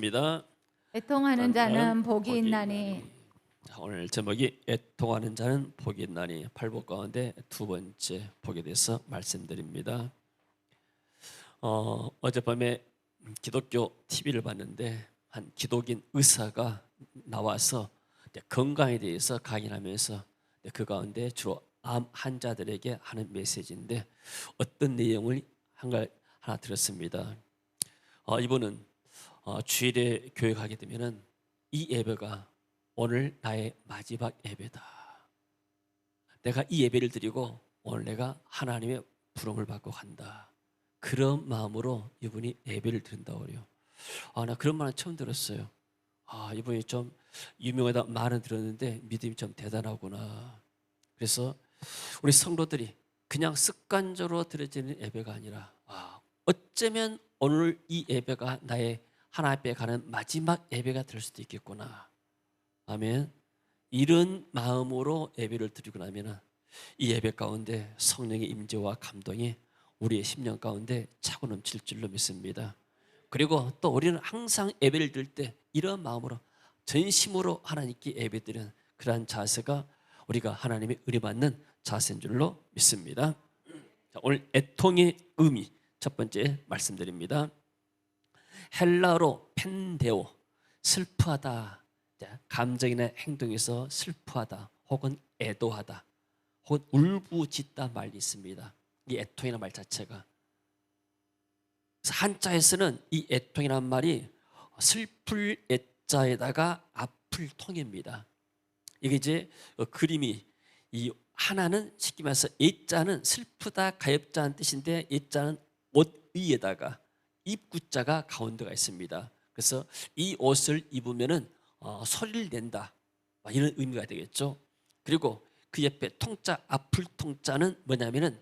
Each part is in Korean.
입니다. 애통하는 자는 복이 있나니. 오늘 제목이 애통하는 자는 복이 있나니, 팔복 가운데 두 번째 복에 대해서 말씀드립니다. 어젯밤에 기독교 TV를 봤는데 한 기독인 의사가 나와서 건강에 대해서 강연하면서 그 가운데 주로 암 환자들에게 하는 메시지인데, 어떤 내용을 하나 들었습니다. 이분은 주일에 교회 가게 되면은 이 예배가 오늘 나의 마지막 예배다. 내가 이 예배를 드리고 오늘 내가 하나님의 부름을 받고 간다. 그런 마음으로 이분이 예배를 드린다고 그래요. 나 그런 말은 처음 들었어요. 이분이 좀 유명하다 말은 들었는데 믿음이 좀 대단하구나. 그래서 우리 성도들이 그냥 습관적으로 드려지는 예배가 아니라, 어쩌면 오늘 이 예배가 나의 하나님 앞에 가는 마지막 예배가 될 수도 있겠구나. 아멘. 이런 마음으로 예배를 드리고 나면 이 예배 가운데 성령의 임재와 감동이 우리의 심령 가운데 차고 넘칠 줄로 믿습니다. 그리고 또 우리는 항상 예배를 드릴 때 이런 마음으로 전심으로 하나님께 예배드리는 그러한 자세가 우리가 하나님의 은혜 받는 자세인 줄로 믿습니다. 오늘 애통의 의미 첫 번째 말씀드립니다. 헬라어로 펜데오, 슬퍼하다, 감정이나 행동에서 슬퍼하다 혹은 애도하다 혹은 울부짖다 말이 있습니다. 이 애통이라는 말 자체가, 그래서 한자에서는 이 애통이라는 말이 슬플 애자에다가 아플 통입니다. 이게 이제 그림이, 이 하나는 쉽게 말해서 애자는 슬프다 가엾다는 뜻인데, 애자는 옷 위에다가 입구자가 가운데가 있습니다. 그래서 이 옷을 입으면은 소리를 낸다, 이런 의미가 되겠죠. 그리고 그 옆에 통자, 아플 통자는 뭐냐면은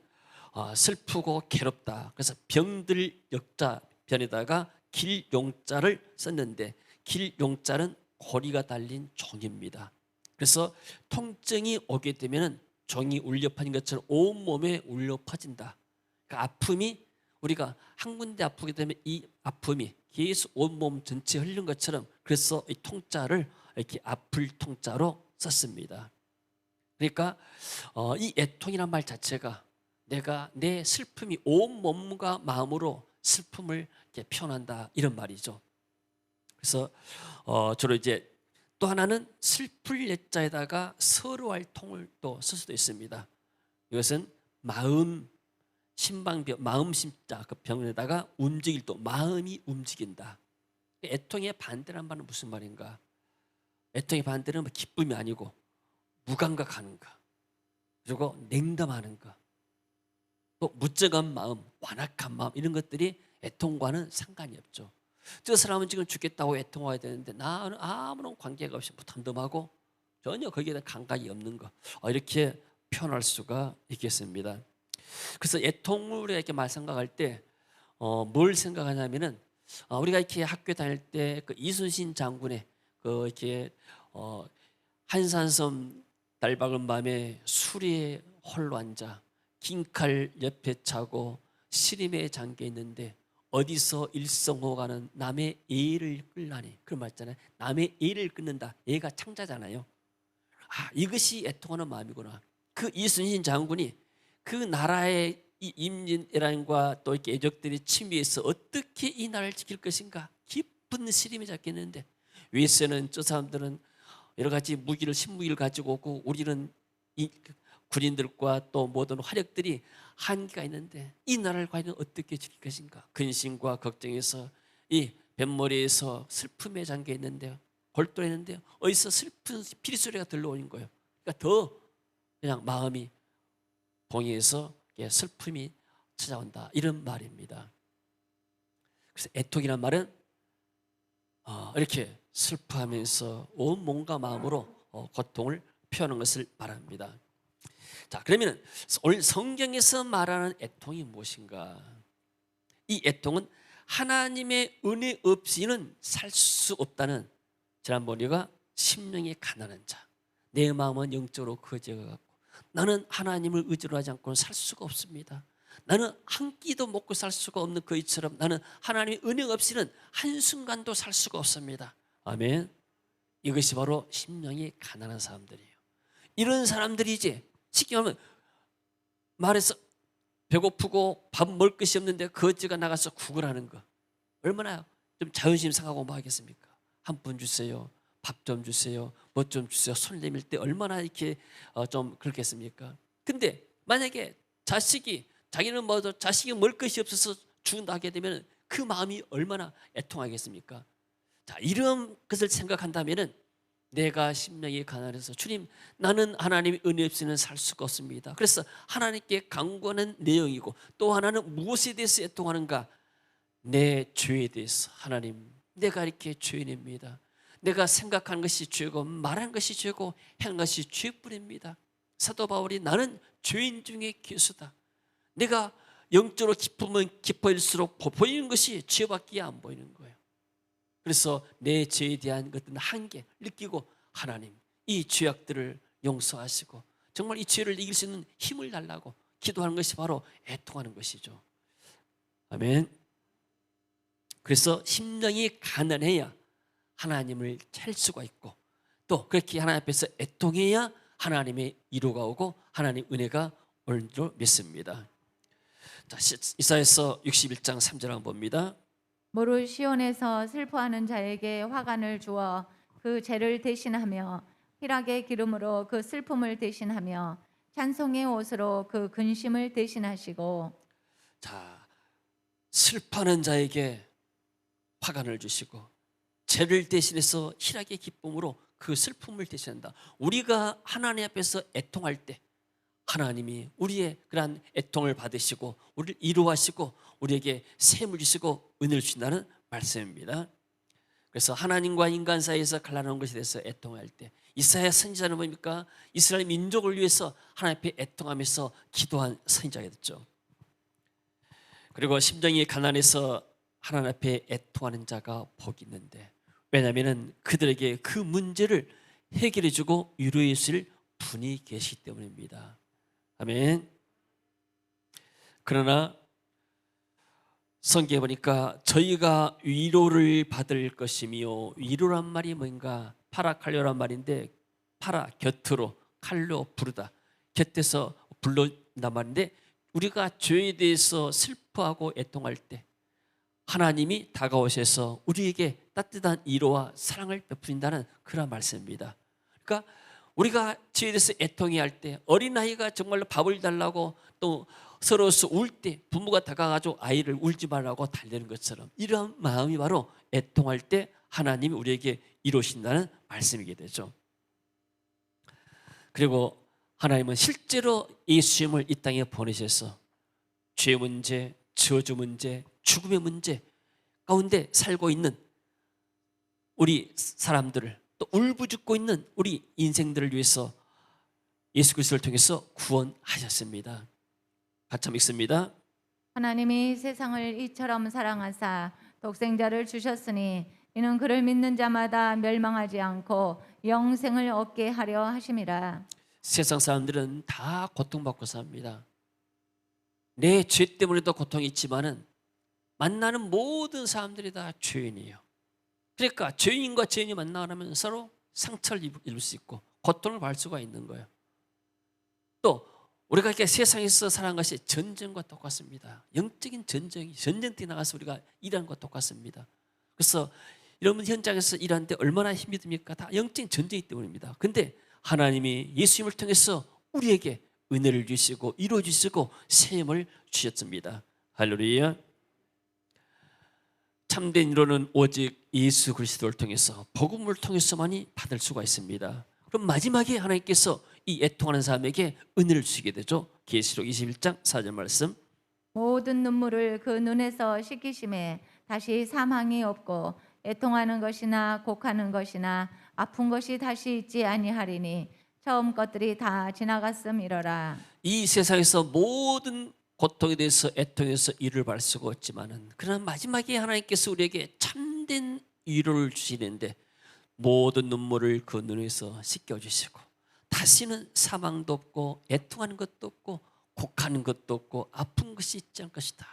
슬프고 괴롭다. 그래서 병들 역자 변에다가 길용자를 썼는데, 길용자는 고리가 달린 종입니다. 그래서 통증이 오게 되면은 종이 울려 퍼진 것처럼 온 몸에 울려 퍼진다. 그러니까 아픔이, 우리가 한 군데 아프게 되면 이 아픔이 계속 온몸 전체에 흘린 것처럼, 그래서 이 통자를 이렇게 아플 통자로 썼습니다. 그러니까 이 애통이란 말 자체가 내가 내 슬픔이 온 몸과 마음으로 슬픔을 이렇게 표현한다, 이런 말이죠. 그래서 주로 이제 또 하나는 슬플 예자에다가 서러할 통을 또 쓸 수도 있습니다. 이것은 마음 심방병, 마음 심자 그 병에다가 움직일 또 마음이 움직인다. 애통의 반대란 말은 무슨 말인가? 애통의 반대는 기쁨이 아니고 무감각하는 거, 그리고 냉담하는 거, 또 무정한 마음, 완악한 마음, 이런 것들이 애통과는 상관이 없죠. 저 사람은 지금 죽겠다고 애통해야 되는데 나는 아무런 관계가 없이 담담하고 전혀 거기에 대한 감각이 없는 거, 이렇게 표현할 수가 있겠습니다. 그래서 애통을 이렇게 말 생각할 때 뭘 생각하냐면은, 우리가 이렇게 학교 다닐 때 그 이순신 장군의 그 이렇게 한산섬 달박은 밤에 수리에 홀로 앉아 긴 칼 옆에 차고 시림에 잠겨 있는데 어디서 일성호가는 남의 애를 끌라니, 그런 말 있잖아요. 남의 애를 끊는다. 애가 창자잖아요. 이것이 애통하는 마음이구나. 그 이순신 장군이 그 나라의 이 임진왜란과 또 이렇게 애적들이 침입해서 어떻게 이 나라를 지킬 것인가, 깊은 시름에 잡혔는데, 위에서는 저 사람들은 여러 가지 무기를, 신무기를 가지고 오고, 우리는 이 군인들과 또 모든 화력들이 한계가 있는데 이 나라를 과연 어떻게 지킬 것인가, 근심과 걱정에서 이 뱃머리에서 슬픔에 잠겨 있는데요, 골똘했는데요, 어디서 슬픈 피리소리가 들려오는 거예요. 그러니까 더 그냥 마음이 동해에서 슬픔이 찾아온다, 이런 말입니다. 그래서 애통이란 말은 이렇게 슬퍼하면서 온 몸과 마음으로 고통을 표현하는 것을 말합니다. 자, 그러면 오늘 성경에서 말하는 애통이 무엇인가? 이 애통은 하나님의 은혜 없이는 살 수 없다는, 지난번 우리가 심령이 가난한 자, 내 마음은 영적으로 거지가 같고 나는 하나님을 의지로 하지 않고는 살 수가 없습니다. 나는 한 끼도 먹고 살 수가 없는 그이처럼 나는 하나님의 은혜 없이는 한순간도 살 수가 없습니다. 아멘. 이것이 바로 심령이 가난한 사람들이에요. 이런 사람들이지 쉽게 말하면 말해서 배고프고 밥 먹을 것이 없는데 거지가 나가서 구걸하는 거 얼마나 좀 자존심 상하고 뭐 하겠습니까? 한 푼 주세요. 밥 좀 주세요. 뭐 좀 주세요. 손 내밀 때 얼마나 이렇게 좀 그렇겠습니까? 근데 만약에 자기는 뭐도 자식이 먹을 것이 없어서 죽는다 하게 되면 그 마음이 얼마나 애통하겠습니까? 자, 이런 것을 생각한다면은 내가 심령이 가난해서 주님 나는 하나님의 은혜 없이는 살 수가 없습니다. 그래서 하나님께 간구하는 내용이고 또 하나는 무엇에 대해서 애통하는가? 내 죄에 대해서 하나님 내가 이렇게 죄인입니다. 내가 생각한 것이 죄고 말한 것이 죄고 행한 것이 죄뿐입니다. 사도 바울이 나는 죄인 중에 괴수다. 내가 영적으로 깊으면 깊어질수록 보이는 것이 죄밖에 안 보이는 거예요. 그래서 내 죄에 대한 것들은 한계 느끼고 하나님 이 죄악들을 용서하시고 정말 이 죄를 이길 수 있는 힘을 달라고 기도하는 것이 바로 애통하는 것이죠. 아멘. 그래서 심령이 가난해야 하나님을 찾을 수가 있고 또 그렇게 하나님 앞에서 애통해야 하나님의 위로가 오고 하나님 은혜가 오는 줄 믿습니다. 자, 이사야서 61장 3절 한번 봅니다. 무릇 시온에서 슬퍼하는 자에게 화관을 주어 그 죄를 대신하며 희락의 기름으로 그 슬픔을 대신하며 찬송의 옷으로 그 근심을 대신하시고 자, 슬퍼하는 자에게 화관을 주시고 죄를 대신해서 희락의 기쁨으로 그 슬픔을 대신한다. 우리가 하나님 앞에서 애통할 때 하나님이 우리의 그러한 애통을 받으시고 우리를 위로하시고 우리에게 샘을 주시고 은혜를 주신다는 말씀입니다. 그래서 하나님과 인간 사이에서 갈라놓은 것에 대해서 애통할 때 이사야 선지자는 뭡니까? 이스라엘 민족을 위해서 하나님 앞에 애통하면서 기도한 선지자가 됐죠. 그리고 심정이 가난해서 하나님 앞에 애통하는 자가 복이 있는데 왜냐하면 그들에게 그 문제를 해결해 주고 위로해 주실 분이 계시기 때문입니다. 아멘. 그러나 성경에 보니까 저희가 위로를 받을 것이며 위로란 말이 뭔가 파라칼로란 말인데 파라 곁으로 칼로 부르다 곁에서 불러온단 말인데 우리가 죄에 대해서 슬퍼하고 애통할 때 하나님이 다가오셔서 우리에게 따뜻한 위로와 사랑을 베푸신다는 그런 말씀입니다. 그러니까 우리가 죄에 대해서 애통해야 할 때 어린아이가 정말로 밥을 달라고 또 서로서 울 때 부모가 다가가지고 아이를 울지 말라고 달래는 것처럼 이런 마음이 바로 애통할 때 하나님이 우리에게 이루신다는 말씀이게 되죠. 그리고 하나님은 실제로 예수님을 이 땅에 보내셔서 죄 문제, 저주 문제, 죽음의 문제 가운데 살고 있는 우리 사람들을 또 울부짖고 있는 우리 인생들을 위해서 예수 그리스도를 통해서 구원하셨습니다. 같이 읽습니다. 하나님이 세상을 이처럼 사랑하사 독생자를 주셨으니 이는 그를 믿는 자마다 멸망하지 않고 영생을 얻게 하려 하심이라. 세상 사람들은 다 고통받고 삽니다. 내 죄 때문에도 고통이 있지만은 만나는 모든 사람들이 다 죄인이에요. 그러니까 죄인과 죄인이 만나면 서로 상처를 입을 수 있고 고통을 받을 수가 있는 거예요. 또 우리가 이렇게 세상에서 살아간 것이 전쟁과 똑같습니다. 영적인 전쟁터에 나가서 우리가 일하는 것과 똑같습니다. 그래서 여러분 현장에서 일하는데 얼마나 힘이 듭니까? 다 영적인 전쟁이기 때문입니다. 근데 하나님이 예수님을 통해서 우리에게 은혜를 주시고 이루어 주시고 세임을 주셨습니다. 할렐루야. 참된 위로는 오직 예수 그리스도를 통해서 복음을 통해서만이 받을 수가 있습니다. 그럼 마지막에 하나님께서 이 애통하는 사람에게 은혜를 주시게 되죠. 계시록 21장 4절 말씀. 모든 눈물을 그 눈에서 씻기심에 다시 사망이 없고 애통하는 것이나 곡하는 것이나 아픈 것이 다시 있지 아니하리니 처음 것들이 다 지나갔음이러라. 이 세상에서 모든 고통에 대해서 애통해서 위로를 받을 수가 없지만은 그러나 마지막에 하나님께서 우리에게 참된 위로를 주시는데 모든 눈물을 그 눈에서 씻겨주시고 다시는 사망도 없고 애통하는 것도 없고 곡하는 것도 없고 아픈 것이 있지 않을 것이다.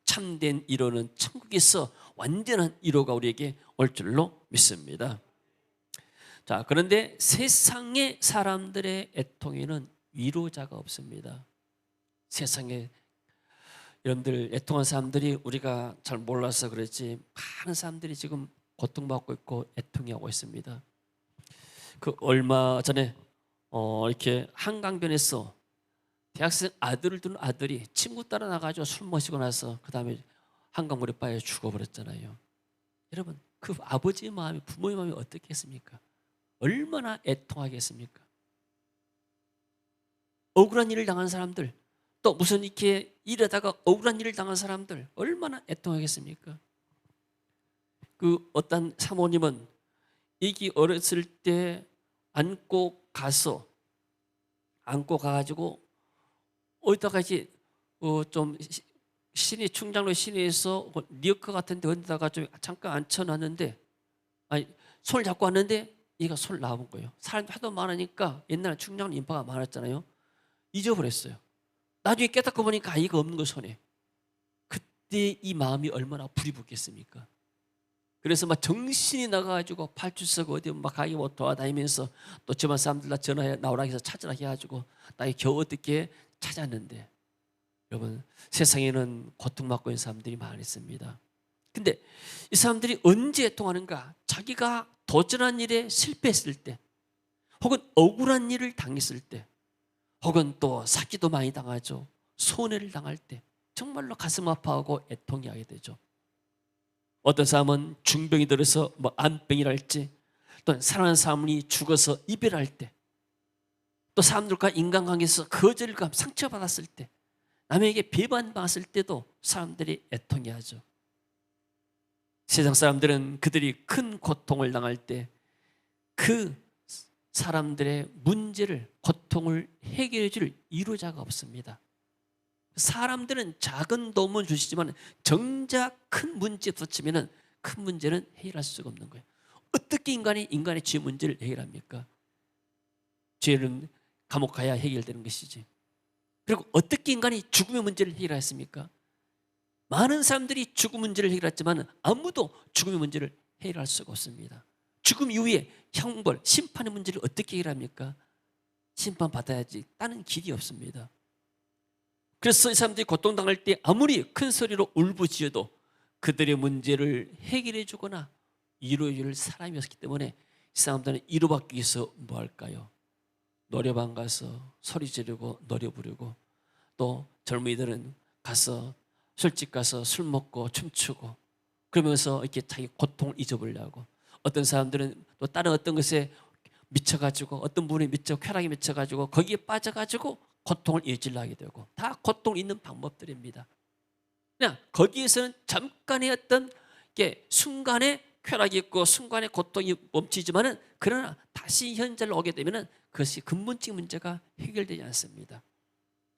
참된 위로는 천국에서 완전한 위로가 우리에게 올 줄로 믿습니다. 자, 그런데 세상의 사람들의 애통에는 위로자가 없습니다. 세상에 여러분들 애통한 사람들이 우리가 잘 몰라서 그렇지 많은 사람들이 지금 고통받고 있고 애통하고 있습니다. 그 얼마 전에 이렇게 한강변에서 대학생 아들을 둔 아들이 친구 따라 나가지고 술 마시고 나서 그 다음에 한강물에 빠져 죽어버렸잖아요. 여러분 그 아버지의 마음이 부모의 마음이 어떻겠습니까? 얼마나 애통하겠습니까? 억울한 일을 당한 사람들 또 무슨 이렇게 일하다가 억울한 일을 당한 사람들 얼마나 애통하겠습니까? 그 어떤 사모님은 이기 어렸을 때 안고 가가지고 어디다가 이제 좀 시내 충장로 시내에서 리어카 같은 데 어디다가 좀 잠깐 앉혀놨는데 아니 손을 잡고 왔는데 얘가 손을 놔본 거예요. 사람이 하도 많으니까 옛날에 충장로 인파가 많았잖아요. 잊어버렸어요. 나중에 깨닫고 보니까 아이가 없는 거 손에. 그때 이 마음이 얼마나 불이 붙겠습니까? 그래서 막 정신이 나가가지고 팔주석 어디 막 가기 못 돌아다니면서 또 집안 사람들 다 전화해 나오라 해서 찾으라 해가지고 나이 겨우 어떻게 찾았는데 여러분 세상에는 고통받고 있는 사람들이 많습니다. 근데 이 사람들이 언제 애통하는가? 자기가 도전한 일에 실패했을 때 혹은 억울한 일을 당했을 때 혹은 또 사기도 많이 당하죠. 손해를 당할 때 정말로 가슴 아파하고 애통이 하게 되죠. 어떤 사람은 중병이 들어서 뭐 암병이랄지 또는 사랑하는 사람이 죽어서 이별할 때 또 사람들과 인간관계에서 거절감 상처받았을 때 남에게 배반받았을 때도 사람들이 애통해 하죠. 세상 사람들은 그들이 큰 고통을 당할 때 그 사람들의 문제를 고통을 해결해 줄 위로자가 없습니다. 사람들은 작은 도움을 주시지만 정작 큰 문제에 부딪히면 큰 문제는 해결할 수가 없는 거예요. 어떻게 인간의 죄 문제를 해결합니까? 죄는 감옥 가야 해결되는 것이지. 그리고 어떻게 인간이 죽음의 문제를 해결했습니까? 많은 사람들이 죽음 문제를 해결했지만 아무도 죽음의 문제를 해결할 수가 없습니다. 죽음 이후에 형벌, 심판의 문제를 어떻게 해결합니까? 심판받아야지 다른 길이 없습니다. 그래서 이 사람들이 고통당할 때 아무리 큰 소리로 울부짖어도 그들의 문제를 해결해 주거나 위로해 줄 사람이 없기 때문에 이 사람들은 위로받기 위해서 뭐 할까요? 노래방 가서 소리 지르고 노래 부르고 또 젊은이들은 가서 술집 가서 술 먹고 춤추고 그러면서 이렇게 자기 고통을 잊어버리려고 어떤 사람들은 또 다른 어떤 것에 미쳐가지고 어떤 분이 쾌락에 미쳐가지고 거기에 빠져가지고 고통을 잊으려 하게 되고 다 고통을 잊는 방법들입니다. 그냥 거기에서는 잠깐의 어떤 순간의 쾌락이 있고 순간의 고통이 멈추지만은 그러나 다시 현재를 오게 되면은 그것이 근본적인 문제가 해결되지 않습니다.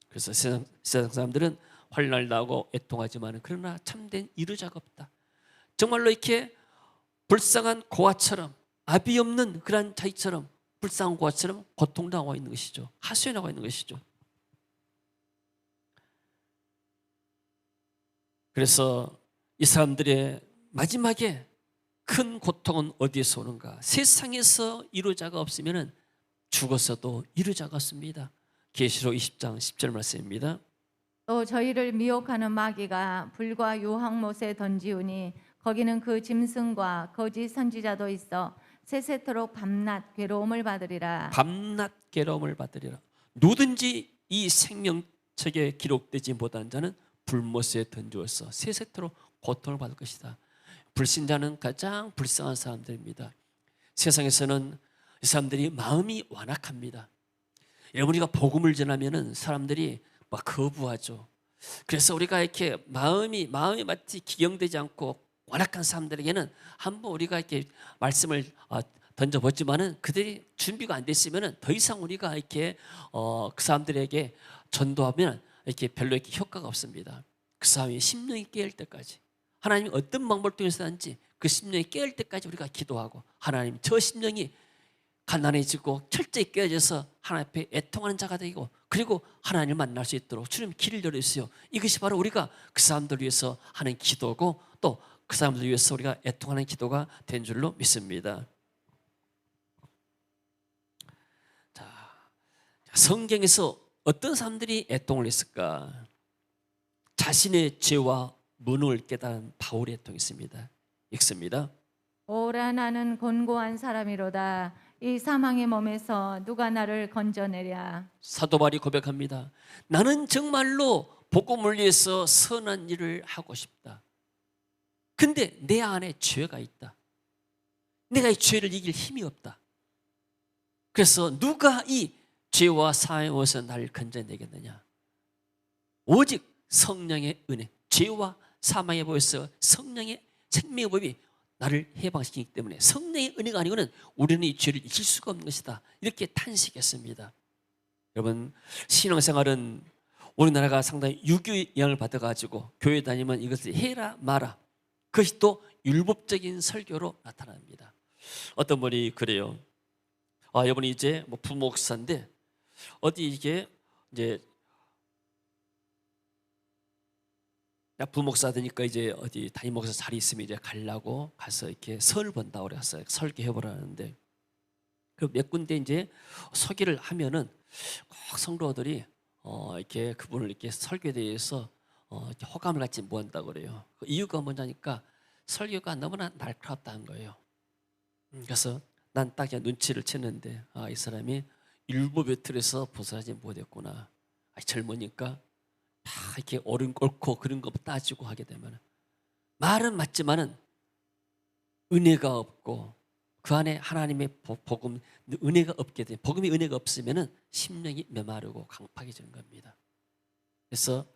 그래서 세상 사람들은 환난을 당하고 애통하지만은 그러나 참된 위로자가 없다. 정말로 이렇게 불쌍한 고아처럼 아비 없는 그런 자기처럼 불쌍한 고아처럼 고통당하고 있는 것이죠. 하소연하고 있는 것이죠. 그래서 이 사람들의 마지막에 큰 고통은 어디에서 오는가? 세상에서 위로자가 없으면 죽어서도 위로자가 없습니다. 계시록 20장 10절 말씀입니다. 또 저희를 미혹하는 마귀가 불과 유황못에 던지우니 거기는 그 짐승과 거짓 선지자도 있어 세세토록 밤낮 괴로움을 받으리라. 밤낮 괴로움을 받으리라. 누구든지 이 생명책에 기록되지 못한 자는 불못에 던지어서 세세토록 고통을 받을 것이다. 불신자는 가장 불쌍한 사람들입니다. 세상에서는 이 사람들이 마음이 완악합니다. 여러분 우리가 복음을 전하면은 사람들이 막 거부하죠. 그래서 우리가 이렇게 마음이 마치 기경되지 않고 완악한 사람들에게는 한번 우리가 이렇게 말씀을 던져봤지만은 그들이 준비가 안 됐으면은 더 이상 우리가 이렇게 그 사람들에게 전도하면 이렇게 별로 이렇게 효과가 없습니다. 그 사람이 심령이 깨을 때까지 하나님이 어떤 방법을 통해서든지 그 심령이 깨을 때까지 우리가 기도하고 하나님 저 심령이 가난해지고 철저히 깨어져서 하나님 앞에 애통하는 자가 되고 그리고 하나님을 만날 수 있도록 주님 길을 열어주세요. 이것이 바로 우리가 그 사람들을 위해서 하는 기도고 또 그 사람들을 위해서 우리가 애통하는 기도가 된 줄로 믿습니다. 자, 성경에서 어떤 사람들이 애통을 했을까? 자신의 죄와 무능을 깨달은 바울의 애통이 있습니다. 읽습니다. 오라 나는 곤고한 사람이로다. 이 사망의 몸에서 누가 나를 건져내랴. 사도 바울이 고백합니다. 나는 정말로 복음을 위해서 선한 일을 하고 싶다. 근데 내 안에 죄가 있다. 내가 이 죄를 이길 힘이 없다. 그래서 누가 이 죄와 사망의 몸에서 나를 건져내겠느냐? 오직 성령의 은혜, 죄와 사망의 몸에서 성령의 생명의 법이 나를 해방시키기 때문에 성령의 은혜가 아니고는 우리는 이 죄를 이길 수가 없는 것이다. 이렇게 탄식했습니다. 여러분, 신앙생활은 우리나라가 상당히 유교의 영향을 받아가지고 교회 다니면 이것을 해라 마라, 그것이 또 율법적인 설교로 나타납니다. 어떤 분이 그래요. 이분이 이제 뭐 부목사인데 어디 이게 이제 나 부목사 되니까 이제 어디 담임 목사 자리 있으면 이제 가려고 가서 이렇게 설 본다고 그랬어요. 설교해 보라는데 그 몇 군데 이제 소개를 하면은 꼭 성도들이 이렇게 그분을 이렇게 설교에 대해서 이렇게 호감을 갖지 못한다고 그래요. 그 이유가 뭐냐니까 설교가 너무나 날카롭다는 거예요. 그래서 난 딱 눈치를 챘는데 이 사람이 율법의 틀에서 벗어나지 못했구나. 젊으니까 다 이렇게 옳고 그런 거 따지고 하게 되면 말은 맞지만은 은혜가 없고 그 안에 하나님의 복음 은혜가 없게 되면 복음이 은혜가 없으면은 심령이 메마르고 강팍해지는 겁니다. 그래서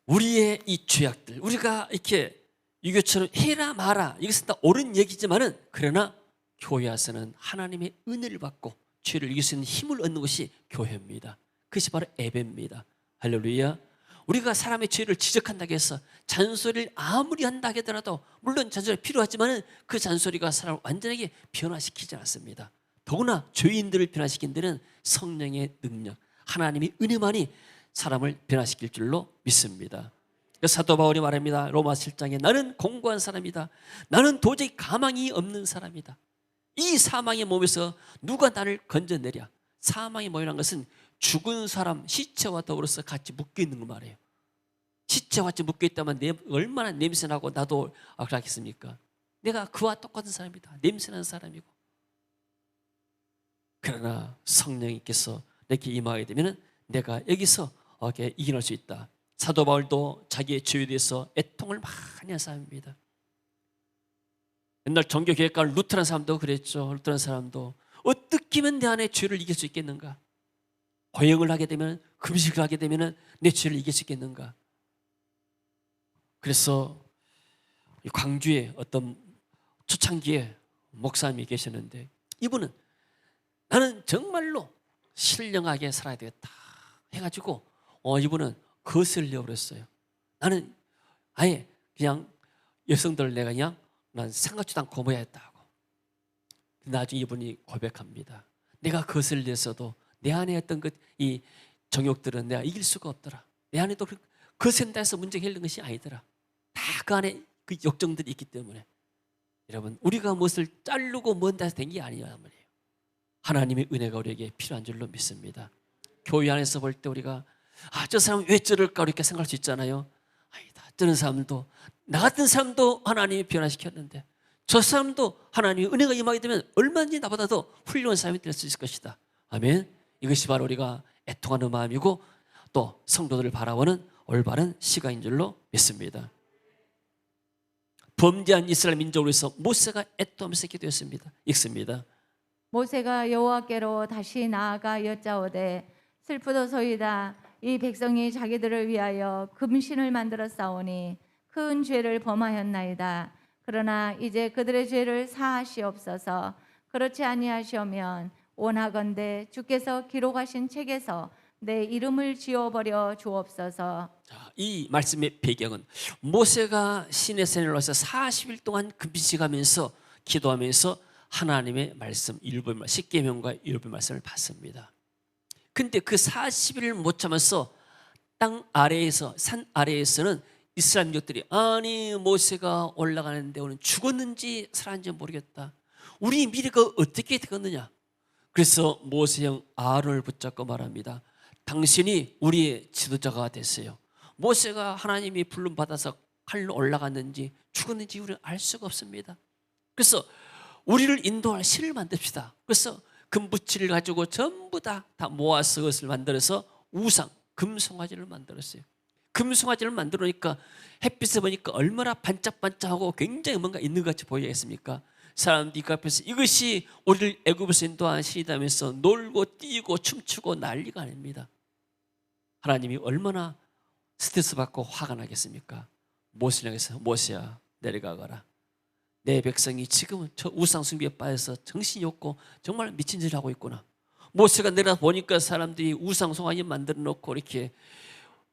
우리의 이 죄악들 우리가 이렇게 유교처럼 해라 마라 이것은 다 옳은 얘기지만은 그러나 교회 와서는 하나님의 은혜를 받고 죄를 이길 수 있는 힘을 얻는 것이 교회입니다. 그것이 바로 예배입니다. 할렐루야. 우리가 사람의 죄를 지적한다고 해서 잔소리를 아무리 한다 하더라도 물론 잔소리가 필요하지만 그 잔소리가 사람을 완전하게 변화시키지 않습니다. 더구나 죄인들을 변화시킨 데는 성령의 능력, 하나님의 은혜만이 사람을 변화시킬 줄로 믿습니다. 사도 바울이 말합니다. 로마 7장에 나는 공고한 사람이다. 나는 도저히 가망이 없는 사람이다. 이 사망의 몸에서 누가 나를 건져내랴. 사망의 몸이라는 것은 죽은 사람 시체와 더불어서 같이 묶여있는 걸 말해요. 시체와 같이 묶여있다면 얼마나 냄새나고 나도 그렇겠습니까? 내가 그와 똑같은 사람이다. 냄새나는 사람이고. 그러나 성령님께서 내게 임하게 되면 내가 여기서 이렇게 이겨낼 수 있다. 사도 바울도 자기의 죄에 대해서 애통을 많이 한 사람입니다. 옛날 종교개혁가 루터라는 사람도 그랬죠. 루터라는 사람도 어떻게 하면 내 안에 죄를 이길 수 있겠는가? 고행을 하게 되면 금식을 하게 되면 내 죄를 이길 수 있겠는가? 그래서 광주에 어떤 초창기에 목사님이 계셨는데 이분은 나는 정말로 신령하게 살아야 되겠다 해가지고 이분은 거슬려 버렸어요. 나는 아예 그냥 여성들을 내가 그냥 난 생각지도 않고 뭐야 했다고. 나중에 이분이 고백합니다. 내가 거슬렸어도 내 안에 어떤 이 정욕들은 내가 이길 수가 없더라. 내 안에도 거센다 해서 문제가 해결된 것이 아니더라. 다 그 안에 그 욕정들이 있기 때문에 여러분 우리가 무엇을 자르고 먼다 해서 된 게 아니란 말이에요. 하나님의 은혜가 우리에게 필요한 줄로 믿습니다. 교회 안에서 볼 때 우리가 저 사람은 왜 저럴까 이렇게 생각할 수 있잖아요. 아니다. 저런 사람도 나 같은 사람도 하나님이 변화시켰는데 저 사람도 하나님의 은혜가 임하게 되면 얼마든지 나보다 더 훌륭한 사람이 될 수 있을 것이다. 아멘. 이것이 바로 우리가 애통하는 마음이고 또 성도들을 바라보는 올바른 시각인 줄로 믿습니다. 범죄한 이스라엘 민족을 위해서 모세가 애통하면서 기도했습니다. 읽습니다. 모세가 여호와께로 다시 나아가 여짜오되 슬프도소이다. 이 백성이 자기들을 위하여 금신을 만들어 싸우니 큰 죄를 범하였나이다. 그러나 이제 그들의 죄를 사하시옵소서. 그렇지 아니하시오면 원하건대 주께서 기록하신 책에서 내 이름을 지워버려 주옵소서. 이 말씀의 배경은 모세가 시내산에 올라서 40일 동안 금식하면서 기도하면서 하나님의 말씀 일부 십계명과 일부 말씀을 받습니다. 근데 그 40일을 못 참아서 땅 아래에서 산 아래에서는 이스라엘 민족들이 아니 모세가 올라가는데 오늘 죽었는지 살았는지 모르겠다. 우리 미래가 어떻게 되겠느냐. 그래서 모세 형 아론을 붙잡고 말합니다. 당신이 우리의 지도자가 됐어요. 모세가 하나님이 불름 받아서 칼로 올라갔는지 죽었는지 우리는 알 수가 없습니다. 그래서 우리를 인도할 신을 만듭시다. 그래서 금붙이를 가지고 전부 다 모아서 그것을 만들어서 우상 금송아지를 만들었어요. 금송아지를 만들어 놓으니까 햇빛에 보니까 얼마나 반짝반짝하고 굉장히 뭔가 있는 것 같이 보이겠습니까? 사람들이 그 앞에서 이것이 우리를 애굽에서 인도한 신이다면서 놀고 뛰고 춤추고 난리가 아닙니다. 하나님이 얼마나 스트레스 받고 화가 나겠습니까? 모세를 향해서 모세야 내려가거라. 내 백성이 지금은 저 우상 숭배에 빠져서 정신이 없고 정말 미친 짓을 하고 있구나. 모세가 내려 보니까 사람들이 우상 송아지 만들어 놓고 이렇게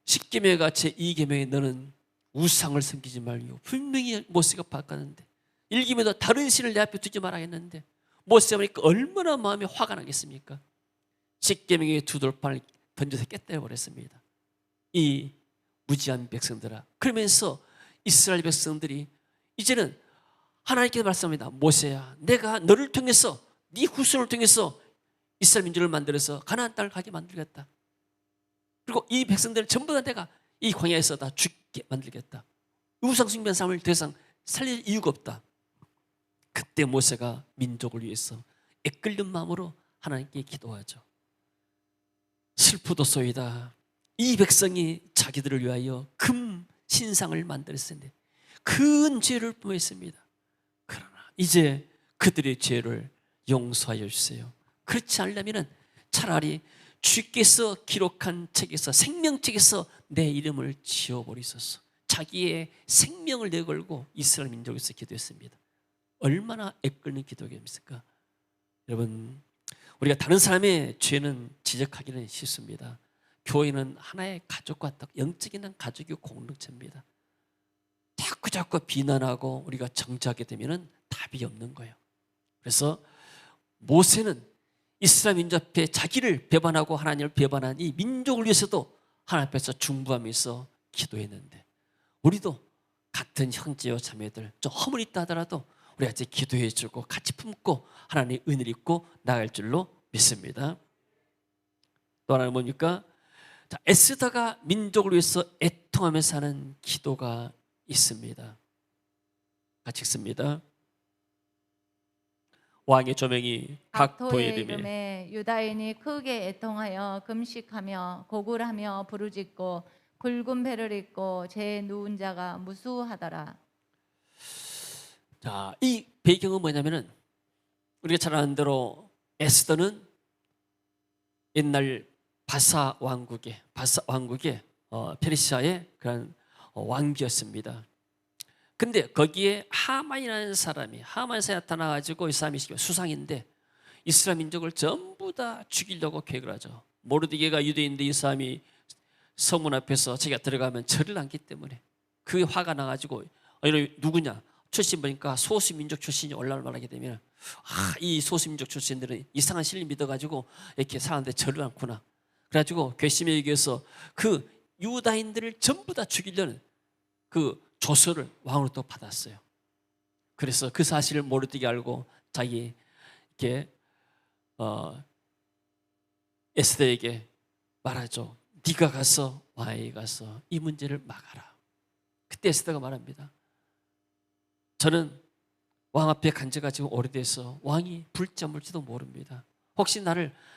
십계명과 제2계명에 너는 우상을 섬기지 말고 분명히 모세가 바꿨는데 1계명에도 다른 신을 내 앞에 두지 말아 했는데 모세가 보니까 얼마나 마음이 화가 나겠습니까? 십계명의 두 돌판을 던져서 깨뜨려 버렸습니다. 이 무지한 백성들아. 그러면서 이스라엘 백성들이 이제는 하나님께서 말씀합니다. 모세야 내가 너를 통해서 네 후손을 통해서 이스라엘 민족을 만들어서 가나안 땅을 가게 만들겠다. 그리고 이 백성들을 전부 다 내가 이 광야에서 다 죽게 만들겠다. 우상 숭배한 삶을 더 이상 살릴 이유가 없다. 그때 모세가 민족을 위해서 애끓는 마음으로 하나님께 기도하죠. 슬프도소이다. 이 백성이 자기들을 위하여 금 신상을 만들었는데 큰 죄를 범했습니다. 그러나 이제 그들의 죄를 용서하여 주세요. 그렇지 않으려면 차라리 주께서 기록한 책에서 생명책에서 내 이름을 지워버리소서. 자기의 생명을 내걸고 이스라엘 민족에서 기도했습니다. 얼마나 애끓는 기도겠습니까? 여러분, 우리가 다른 사람의 죄는 지적하기는 쉽습니다. 교회는 하나의 가족과 영적인 가족의 공동체입니다. 자꾸 비난하고 우리가 정죄하게 되면 답이 없는 거예요. 그래서 모세는 이스라엘 민족 앞에 자기를 배반하고 하나님을 배반한 이 민족을 위해서도 하나님 앞에서 중부하면서 기도했는데 우리도 같은 형제와 자매들 좀 허물이 있다 하더라도 우리가 이제 기도해주고 같이 품고 하나님의 은혜를 입고 나갈 줄로 믿습니다. 또 하나는 뭡니까? 자, 에스더가 민족을 위해서 애통하면서 하는 기도가 있습니다. 같이 읽습니다. 왕의 조명이 각 도의 이름에 유다인이 크게 애통하여 금식하며 고굴하며 부르짖고 굵은 배를 입고 제 누운 자가 무수하더라. 자, 이 배경은 뭐냐면은 우리가 잘 아는 대로 에스더는 옛날 바사 왕국의 페르시아의 그런 왕비였습니다. 근데 거기에 하만이라는 사람이 나타나가지고 이 사람이 수상인데 이스라엘 민족을 전부 다 죽이려고 계획을 하죠. 모르드게가 유대인데 이 사람이 성문 앞에서 자기가 들어가면 절을 않기 때문에 그게 화가 나가지고 누구냐 출신 보니까 소수민족 출신이 올라올 말하게 되면 이 소수민족 출신들은 이상한 신을 믿어가지고 이렇게 사는데 절을 않구나. 그래가지고 괘씸에 의해서 그 유다인들을 전부 다 죽이려는 그 조서를 왕으로 또 받았어요. 그래서 그 사실을 모르드게 알고 자기 이렇게 에스더에게 말하죠. 네가 가서 왕에게 가서 이 문제를 막아라. 그때 에스더가 말합니다. 저는 왕 앞에 간 지가 지금 오래돼서 왕이 불자물지도 모릅니다. 혹시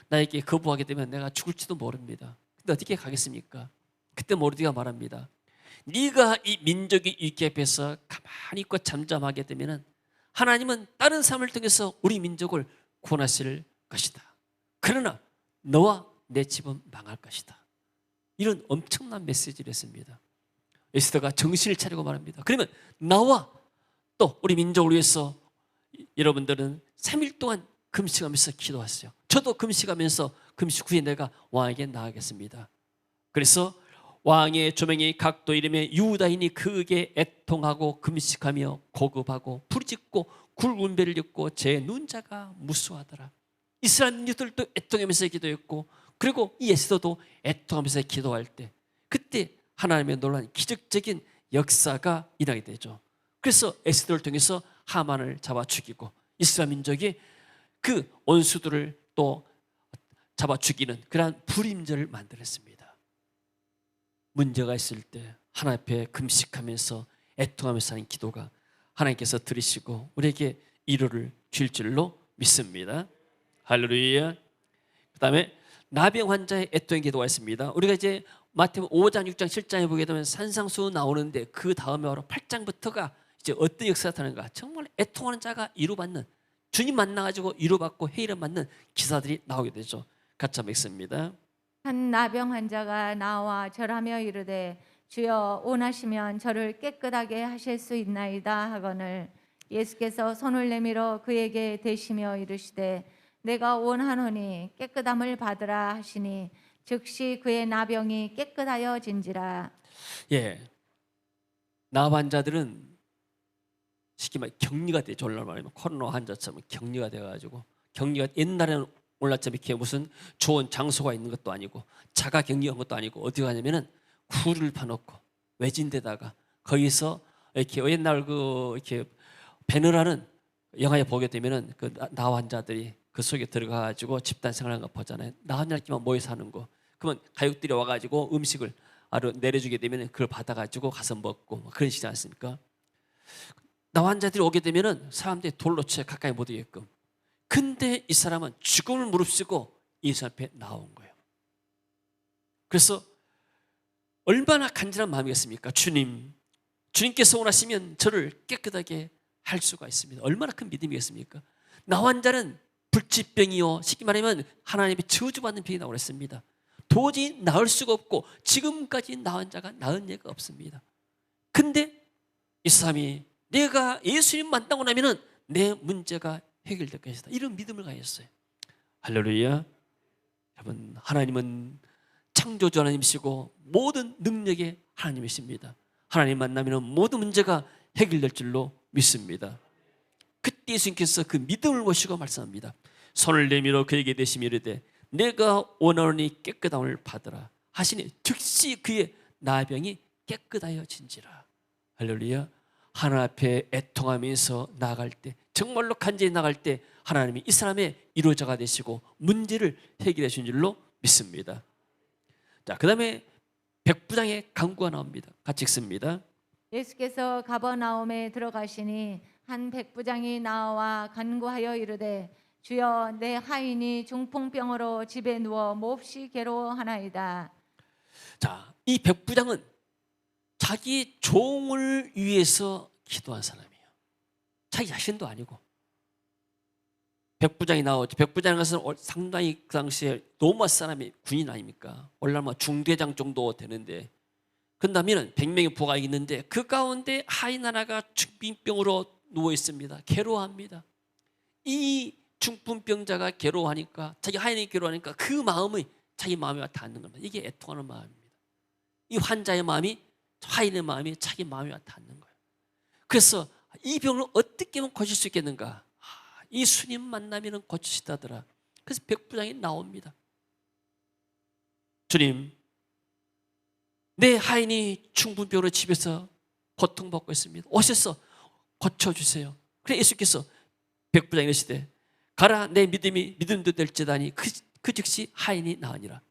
나에게 거부하게 되면 내가 죽을지도 모릅니다. 근데 어떻게 가겠습니까? 그때 모르드게가 말합니다. 네가 이 민족이 있게 앞에서 가만히 있고 잠잠하게 되면 하나님은 다른 사람을 통해서 우리 민족을 구원하실 것이다. 그러나 너와 내 집은 망할 것이다. 이런 엄청난 메시지를 했습니다. 에스더가 정신을 차리고 말합니다. 그러면 나와 또 우리 민족을 위해서 여러분들은 3일 동안 금식하면서 기도하세요. 저도 금식하면서 금식 후에 내가 왕에게 나아가겠습니다. 그래서 왕의 조명이 각도 이름에 유다인이 그에게 애통하고 금식하며 고급하고 부르짖고 굵은 배를 입고 제 눈자가 무수하더라. 이스라엘 민족들도 애통하면서 기도했고, 그리고 이 에스더도 애통하면서 기도할 때, 그때 하나님의 놀라운 기적적인 역사가 일어나게 되죠. 그래서 에스더를 통해서 하만을 잡아 죽이고 이스라엘 민족이 그 원수들을 또 잡아 죽이는 그러한 불임절을 만들었습니다. 문제가 있을 때 하나님 앞에 금식하면서 애통하면서 하는 기도가 하나님께서 들으시고 우리에게 위로를 줄 줄로 믿습니다. 할렐루야. 그 다음에 나병 환자의 애통의 기도가 있습니다. 우리가 이제 마태복음 5장, 6장, 7장에 보게 되면 산상수 나오는데 그 다음에 바로 8장부터가 이제 어떤 역사가 나타나는가. 정말 애통하는 자가 위로받는, 주님 만나가지고 위로받고 회의를 받는 기사들이 나오게 되죠. 같이 한번 읽습니다. 한 나병 환자가 나와 절하며 이르되 주여 원하시면 저를 깨끗하게 하실 수 있나이다 하거늘 예수께서 손을 내밀어 그에게 대시며 이르시되 내가 원하노니 깨끗함을 받으라 하시니 즉시 그의 나병이 깨끗하여 진지라. 예, 나 환자들은 쉽게 말해 격리가 돼. 졸라 말하면 코로나 환자처럼 격리가 돼가지고, 격리가 옛날에는 몰랐지만 이렇게 무슨 좋은 장소가 있는 것도 아니고 자가 격리한 것도 아니고 어디 가냐면은 굴을 파놓고 외진 데다가 거기서 이렇게 옛날 그 이렇게 배너라는 영화에 보게 되면은 그 나 환자들이 그 속에 들어가가지고 집단 생활하는 거 보잖아요. 나 환자끼리만 모여 사는 거. 그러면 가족들이 와가지고 음식을 아로 내려주게 되면은 그걸 받아가지고 가서 먹고 뭐 그런 식이지 않습니까? 나 환자들이 오게 되면은 사람들이 돌로 쳐 가까이 못 오게끔. 근데 이 사람은 죽음을 무릅쓰고 예수 앞에 나온 거예요. 그래서 얼마나 간절한 마음이겠습니까? 주님께서 원하시면 저를 깨끗하게 할 수가 있습니다. 얼마나 큰 믿음이겠습니까? 나 환자는 불치병이요, 쉽게 말하면 하나님의 저주받는 병이 나오고 했습니다. 도저히 나을 수가 없고 지금까지 나 환자가 나은 예가 없습니다. 근데 이 사람이 내가 예수님 만나고 나면은 내 문제가 해결될 것이다, 이런 믿음을 가졌어요. 할렐루야. 여러분, 하나님은 창조주 하나님이시고 모든 능력의 하나님이십니다. 하나님 만나면 모든 문제가 해결될 줄로 믿습니다. 그때 예수님께서 그 믿음을 모시고 말씀합니다. 손을 내밀어 그에게 대시며 이르되 내가 원하노니 깨끗함을 받으라 하시니 즉시 그의 나병이 깨끗하여진지라. 할렐루야. 하나님 앞에 애통하면서 나아갈 때, 정말로 간절히 나아갈 때 하나님이 이 사람의 위로자가 되시고 문제를 해결해 주신 줄로 믿습니다. 자, 그 다음에 백부장의 간구가 나옵니다. 같이 읽습니다. 예수께서 가버나움에 들어가시니 한 백부장이 나와 간구하여 이르되 주여 내 하인이 중풍병으로 집에 누워 몹시 괴로워하나이다. 자, 이 백부장은 자기 종을 위해서 기도한 사람이에요. 자기 자신도 아니고. 백부장이 나오죠. 백부장인 것은 상당히 그 당시에 로마 사람이 군인 아닙니까? 올라면 중대장 정도 되는데, 그런다면 100명의 부하가 있는데 그 가운데 하인 하나가 중풍병으로 누워 있습니다. 괴로워합니다. 이 중풍병자가 괴로워하니까, 자기 하인이 괴로워하니까 그 마음이 자기 마음에 와 닿는 겁니다. 이게 애통하는 마음입니다. 이 환자의 마음이, 하인의 마음이 자기 마음에 와 닿는 거예요. 그래서 이 병을 어떻게 하면 고칠 수 있겠는가? 이 주님 만나면 고치시다더라. 그래서 백부장이 나옵니다. 주님, 내 하인이 중풍병으로 집에서 고통받고 있습니다. 오셔서 고쳐주세요. 그래 예수께서 백부장이 이르시되 가라, 내 믿음이 믿음도 될지다니 그 즉시 하인이 나으니라.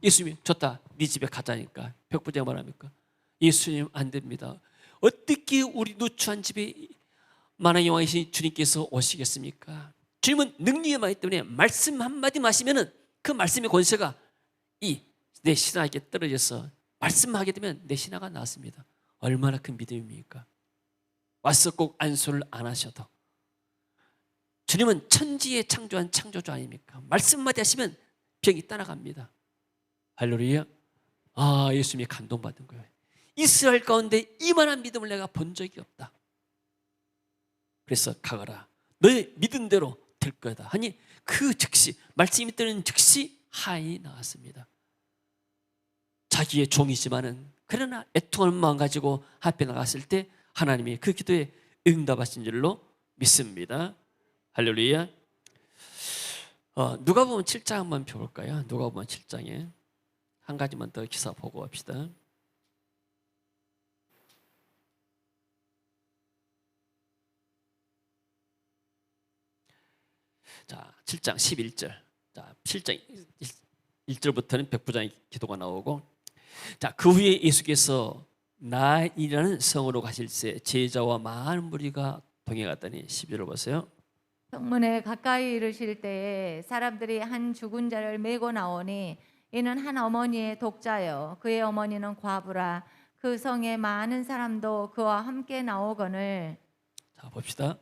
예수님이 좋다, 네 집에 가자니까 백부장이 말합니까? 예수님 안 됩니다. 어떻게 우리 누추한 집에 만왕의 왕이신 주님께서 오시겠습니까? 주님은 능력이 많기 때문에 말씀 한마디 마시면은 그 말씀의 권세가 내 신하에게 떨어져서 말씀하게 되면 내 신하가 나왔습니다. 얼마나 큰 믿음입니까? 와서 꼭 안수를 안 하셔도 주님은 천지에 창조한 창조주 아닙니까? 말씀마디 하시면 병이 따라갑니다. 할렐루야. 예수님이 감동받은 거예요. 이스라엘 가운데 이만한 믿음을 내가 본 적이 없다. 그래서 가거라, 너의 믿은 대로 될 거다 하니 그 즉시 말씀이 뜨는 즉시 하인이 나왔습니다. 자기의 종이지만은 그러나 애통하는 마음 가지고 앞에 나갔을 때 하나님이 그 기도에 응답하신 줄로 믿습니다. 할렐루야. 누가복음 7장 한번 펴볼까요? 누가복음 7장에 한 가지만 더 기사 보고 갑시다. 자, 7장 11절. 자, 7장 1절부터는 백부장의 기도가 나오고, 자, 그 후에 예수께서 나인이라는 성으로 가실새 제자와 많은 무리가 동행하더니 12절을 보세요. 성문에 가까이 이르실 때에 사람들이 한 죽은 자를 메고 나오니 이는 한 어머니의 독자요 그의 어머니는 과부라. 그 성에 많은 사람도 그와 함께 나오거늘. 자, 봅시다.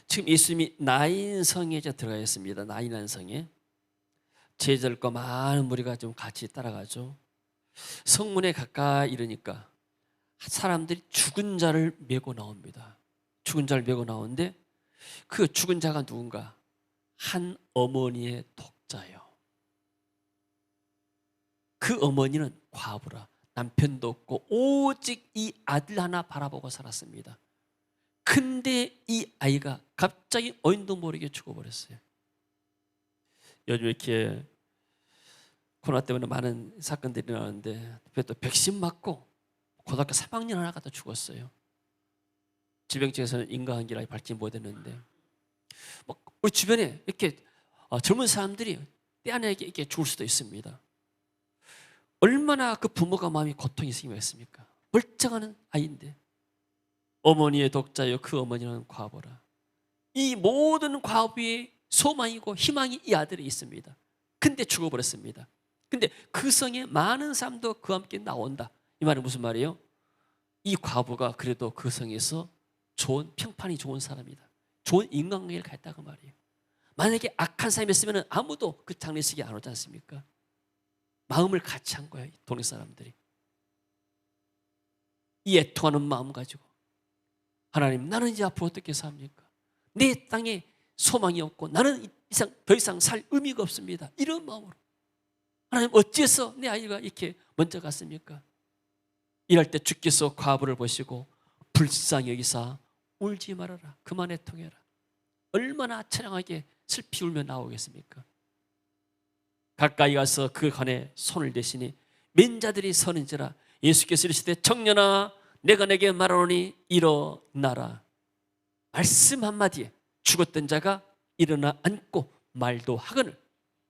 지금 예수님이 나인 성에 들어가 있습니다. 나인이라는 성에 제자들과 많은 무리가 좀 같이 따라가죠. 성문에 가까이 이르니까 사람들이 죽은 자를 메고 나옵니다. 죽은 자를 메고 나오는데 그 죽은 자가 누군가? 한 어머니의 독자예요. 그 어머니는 과부라. 남편도 없고 오직 이 아들 하나 바라보고 살았습니다. 근데 이 아이가 갑자기 어인도 모르게 죽어버렸어요. 요즘 이렇게 코로나 때문에 많은 사건들이 일어나는데 또 백신 맞고 고등학교 3학년 하나가 더 죽었어요. 질병청에서는 인과관계라 밝히지 못했는데 우리 주변에 이렇게 젊은 사람들이 떼아내게 이렇게 죽을 수도 있습니다. 얼마나 그 부모가 마음이 고통이 생기겠습니까? 멀쩡한 아이인데 어머니의 독자여 그 어머니는 과부라. 이 모든 과부의 소망이고 희망이 이 아들에 있습니다. 근데 죽어버렸습니다. 근데 그 성에 많은 사람도 그와 함께 나온다. 이 말은 무슨 말이에요? 이 과부가 그래도 그 성에서 좋은 평판이 좋은 사람이다. 좋은 인간관계를 갖다 그 말이에요. 만약에 악한 사람이었으면 아무도 그 장례식에 안 오지 않습니까? 마음을 같이 한 거예요. 동네 사람들이. 이 애통하는 마음 가지고 하나님, 나는 이제 앞으로 어떻게 삽니까? 내 땅에 소망이 없고 나는 더 이상 살 의미가 없습니다. 이런 마음으로 하나님, 어찌해서 내 아이가 이렇게 먼저 갔습니까? 이럴 때 주께서 과부를 보시고 불쌍히 여기사 울지 말아라. 그만 애통해라. 얼마나 찬양하게 슬피 울며 나오겠습니까? 가까이 가서 그 관에 손을 대시니 맨자들이 서는지라. 예수께서 이르시되 청년아, 내가 내게 말하노니 일어나라. 말씀 한마디에 죽었던 자가 일어나 앉고 말도 하거늘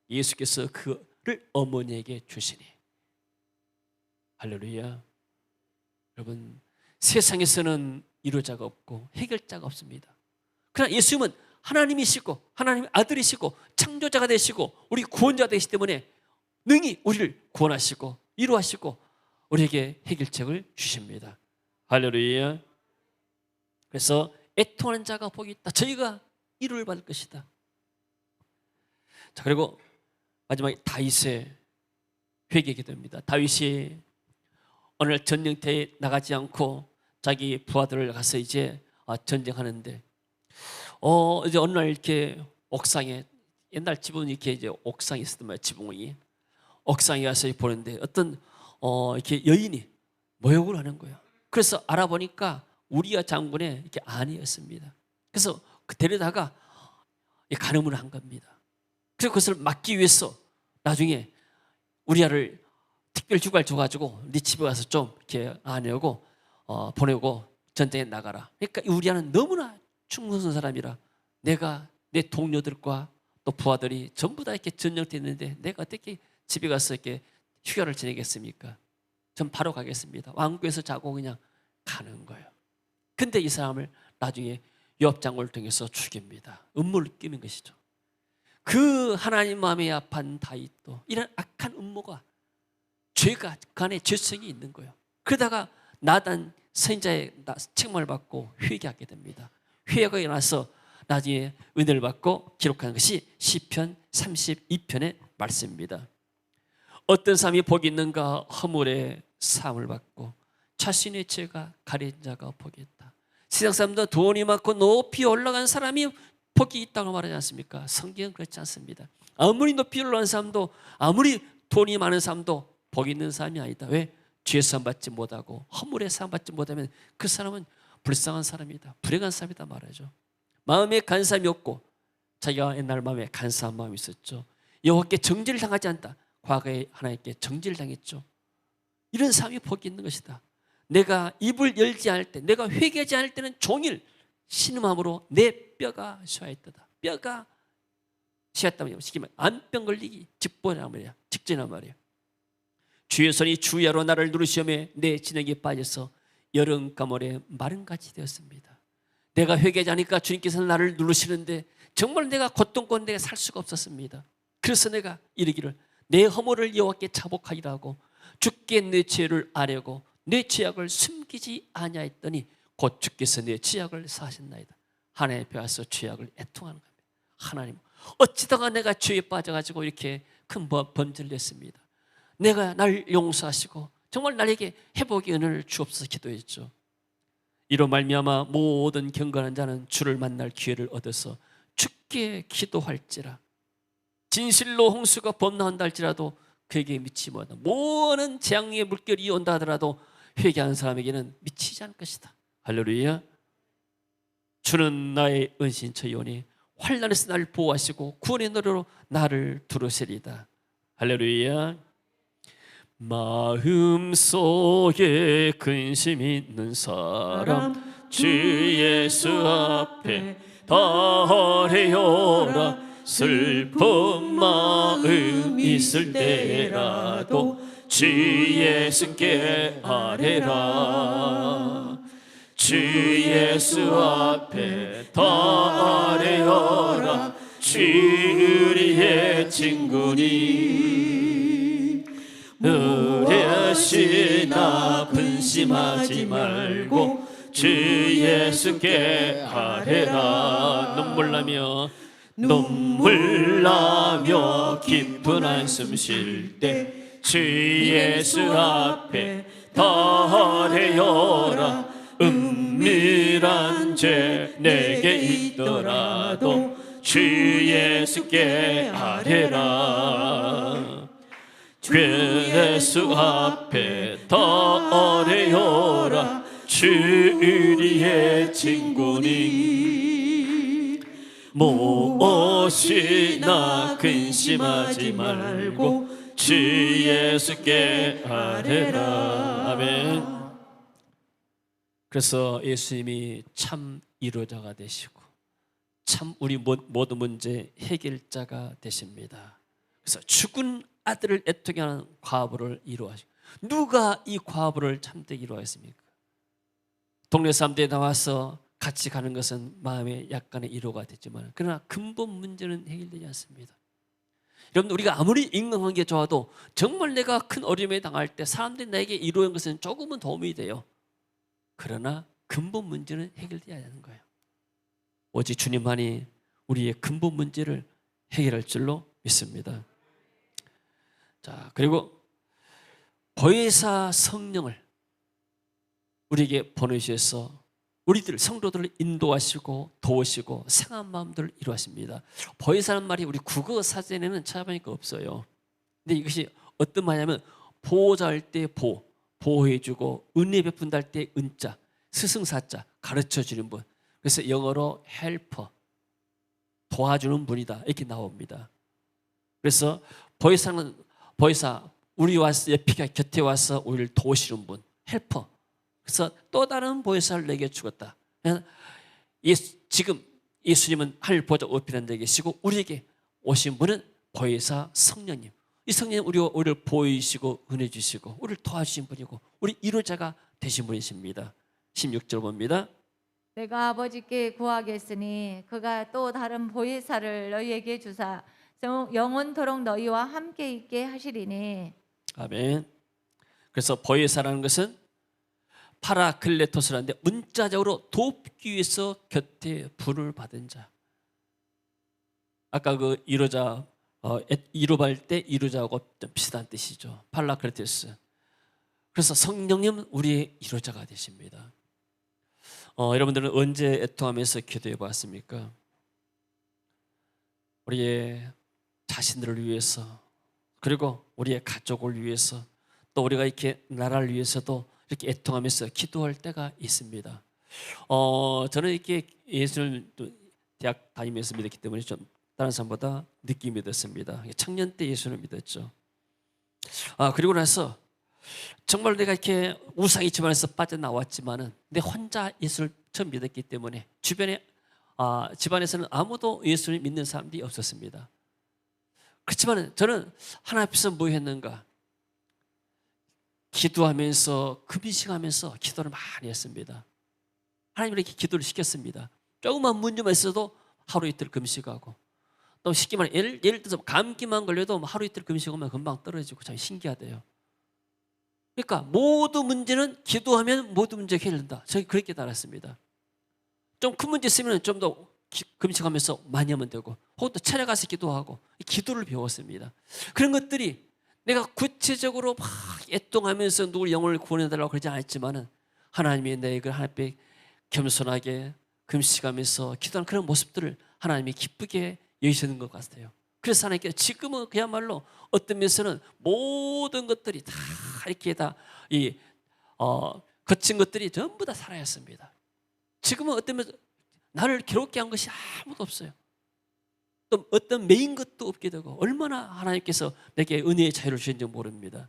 예수께서 그를 어머니에게 주시니. 할렐루야. 여러분, 세상에서는 이루자가 없고 해결자가 없습니다. 그러나 예수님은 하나님이시고 하나님의 아들이시고 창조자가 되시고 우리 구원자가 되시기 때문에 능히 우리를 구원하시고 이루하시고 우리에게 해결책을 주십니다. 할렐루야. 그래서 애통하는 자가 복이 있다. 저희가 이루를 받을 것이다. 자, 그리고 마지막에 다윗의 회개 기도입니다. 다윗이 오늘 전쟁터에 나가지 않고 자기 부하들을 가서 이제 전쟁하는데 이제 어느 날 이렇게 옥상에, 옛날 지붕이 이렇게 이제 옥상에 있었단 말이에요. 지붕이 옥상에 가서 보는데 어떤 이렇게 여인이 모욕을 하는 거예요. 그래서 알아보니까 우리야 장군의 이렇게 아내였습니다. 그래서 그 데려다가 간음을 한 겁니다. 그래서 그것을 막기 위해서 나중에 우리야를 특별 휴가를 줘가지고 네 집에 가서 좀 이렇게 아내하고 보내고 전쟁에 나가라. 그러니까 우리야는 너무나 충성스러운 사람이라 내가 내 동료들과 또 부하들이 전부 다 이렇게 전쟁터에 있는데 내가 어떻게 집에 가서 이렇게 휴가를 지내겠습니까? 전 바로 가겠습니다. 왕궁에서 자고 그냥 가는 거예요. 근데 이 사람을 나중에 요압 장군을 통해서 죽입니다. 음모를 끼는 것이죠. 그 하나님 마음에 합한 다윗도 이런 악한 음모가 죄가 그 안에 죄성이 있는 거예요. 그러다가 나단 선지자의 책망을 받고 회개하게 됩니다. 회개가 일어나서 나중에 은혜를 받고 기록한 것이 시편 32편의 말씀입니다. 어떤 사람이 복이 있는가? 허물의 사함을 받고 자신의 죄가 가린 자가 복이 있다. 세상 사람도 돈이 많고 높이 올라간 사람이 복이 있다고 말하지 않습니까? 성경은 그렇지 않습니다. 아무리 높이 올라간 사람도, 아무리 돈이 많은 사람도 복이 있는 사람이 아니다. 왜? 죄 사함 받지 못하고 허물의 사함 받지 못하면 그 사람은 불쌍한 사람이다, 불행한 사람이다 말하죠. 마음에 간사함이 없고 자기가 옛날 마음에 간사한 마음이 있었죠. 여호와께 정죄를 당하지 않다. 과거에 하나님께 정죄를 당했죠. 이런 삶이 복이 있는 것이다. 내가 입을 열지 않을 때, 내가 회개하지 않을 때는 종일 신음함으로 내 뼈가 쇠하였다. 뼈가 쇠했다면 시키면 안병 걸리기 직전이란 말이야. 직전이란 말이야. 주의 손이 주야로 나를 누르시며 내 진액이 빠져서 여름 가물에 마른같이 되었습니다. 내가 회개하지 않으니까 주님께서 나를 누르시는데 정말 내가 고통권 내가 살 수가 없었습니다. 그래서 내가 이르기를 내 허물을 여호와께 자복하리라 하고 주께 내 죄를 아뢰고 내 죄악을 숨기지 아니하였더니 곧 주께서 내 죄악을 사하셨나이다. 하나님 앞에 와서 죄악을 애통하는 겁니다. 하나님, 어찌다가 내가 죄에 빠져가지고 이렇게 큰 범죄를 했습니다. 내가 날 용서하시고 정말 나에게 회복의 은혜를 주옵소서 기도했죠. 이로 말미암아 모든 경건한 자는 주를 만날 기회를 얻어서 주께 기도할지라. 진실로 홍수가 범람한다 할지라도 그에게 미치지 못한다. 모든 재앙의 물결이 온다 하더라도 회개하는 사람에게는 미치지 않을 것이다. 할렐루야. 주는 나의 은신처이오니 환난에서 나를 보호하시고 구원의 노래로 나를 두르시리다. 할렐루야. 마음속에 근심 있는 사람 주 예수 앞에 달해요라. 슬픈 마음 있을 때라도 주 예수께 아뢰라. 주 예수 앞에 달해요라. 주 우리의 친구니 의뢰하시나 근심하지 말고 주 예수께 아뢰라. 눈물 나며 깊은 한숨 쉴 때 주 예수 앞에 달해요라. 은밀한 죄 내게 있더라도 주 예수께 아뢰라. 주 예수 앞에 달해요라. 주 우리의 친구니 무엇이나 근심하지 말고 주 예수께 아뢰라. 아멘. 그래서 예수님이 참 이루자가 되시고 참 우리 모든 문제 해결자가 되십니다. 그래서 죽은 아들을 애통해 하는 과부를 이루하시고, 누가 이 과부를 참되게 이루하였습니까? 동네 사람들이 나와서 같이 가는 것은 마음에 약간의 위로가 됐지만 그러나 근본 문제는 해결되지 않습니다. 여러분, 우리가 아무리 인간관계 좋아도 정말 내가 큰 어려움에 당할 때 사람들이 나에게 이루는 것은 조금은 도움이 돼요. 그러나 근본 문제는 해결되어야 하는 거예요. 오직 주님만이 우리의 근본 문제를 해결할 줄로 믿습니다. 자, 그리고 보혜사 성령을 우리에게 보내주셔서 우리들 성도들을 인도하시고 도우시고 상한 마음들을 이루하십니다. 보혜사라는 말이 우리 국어 사전에는 찾아보니까 없어요. 근데 이것이 어떤 말이냐면 보호자할 때 보호해주고 은혜 베푼다 할 때 은자, 스승사자, 가르쳐주는 분. 그래서 영어로 헬퍼, 도와주는 분이다 이렇게 나옵니다. 그래서 보혜사 우리 와서 옆에 곁에 와서 우리를 도우시는 분, 헬퍼. 그래서 또 다른 보혜사를 내게 주었다. 지금 예수님은 하늘 보좌 우편에 앉아 계시고 우리에게 오신 분은 보혜사 성령님. 이 성령님 우리를 보이시고 은혜 주시고 우리를 도와주신 분이고 우리 이루자가 되신 분이십니다. 16절 봅니다. 내가 아버지께 구하겠으니 그가 또 다른 보혜사를 너희에게 주사 영원토록 너희와 함께 있게 하시리니. 아멘. 그래서 보혜사라는 것은 파라클레토스라는데 문자적으로 돕기 위해서 곁에 부름을 받은 자. 아까 그 이루자 이루할 때 이루자하고 좀 비슷한 뜻이죠. 파라클레토스. 그래서 성령님 우리의 이루자가 되십니다. 여러분들은 언제 애통하면서 기도해 보았습니까? 우리의 자신들을 위해서 그리고 우리의 가족을 위해서 또 우리가 이렇게 나라를 위해서도 이렇게 애통하면서 기도할 때가 있습니다. 저는 이렇게 예수를 대학 다니면서 믿었기 때문에 좀 다른 사람보다 늦게 믿었습니다. 청년 때 예수를 믿었죠. 그리고 나서 정말 내가 이렇게 우상의 집안에서 빠져나왔지만은 내 혼자 예수를 처음 믿었기 때문에 주변에 집안에서는 아무도 예수를 믿는 사람들이 없었습니다. 그렇지만 저는 하나님 앞에서 뭐 했는가? 기도하면서 금식하면서 기도를 많이 했습니다. 하나님에게 기도를 시켰습니다. 조그만 문제만 있어도 하루 이틀 금식하고, 또 쉽게 말해 예를 들어서 감기만 걸려도 하루 이틀 금식하면 금방 떨어지고 참 신기하대요. 그러니까 모든 문제는 기도하면 모든 문제가 해결된다. 저희 그렇게 알았습니다. 좀 큰 문제 있으면 좀 더 금식하면서 많이 하면 되고, 혹은 또 찾아가서 기도하고, 기도를 배웠습니다. 그런 것들이 내가 구체적으로 막 애통하면서 누굴 영혼을 구원해달라고 그러지 않았지만은 하나님이 내 이걸 하나님 앞에 겸손하게 금식하면서 기도하는 그런 모습들을 하나님이 기쁘게 여기시는 것 같아요. 그래서 하나님께 지금은 그야말로 어떤 면에서는 모든 것들이 다 이렇게 거친 것들이 전부 다 사라졌습니다. 지금은 어떤 면에서 나를 괴롭게 한 것이 아무도 없어요. 또 어떤 메인 것도 없게 되고, 얼마나 하나님께서 내게 은혜의 자유를 주신지 모릅니다.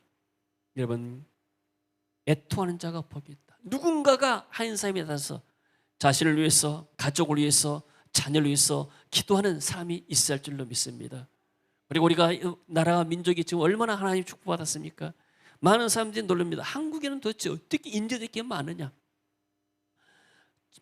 여러분, 애통하는 자가 복이 있다. 누군가가 한 사람이 나타나서 자신을 위해서, 가족을 위해서, 자녀를 위해서 기도하는 사람이 있어야 할 줄로 믿습니다. 그리고 우리가 나라와 민족이 지금 얼마나 하나님 축복받았습니까? 많은 사람들이 놀랍니다. 한국에는 도대체 어떻게 인재들이 이렇게 많으냐?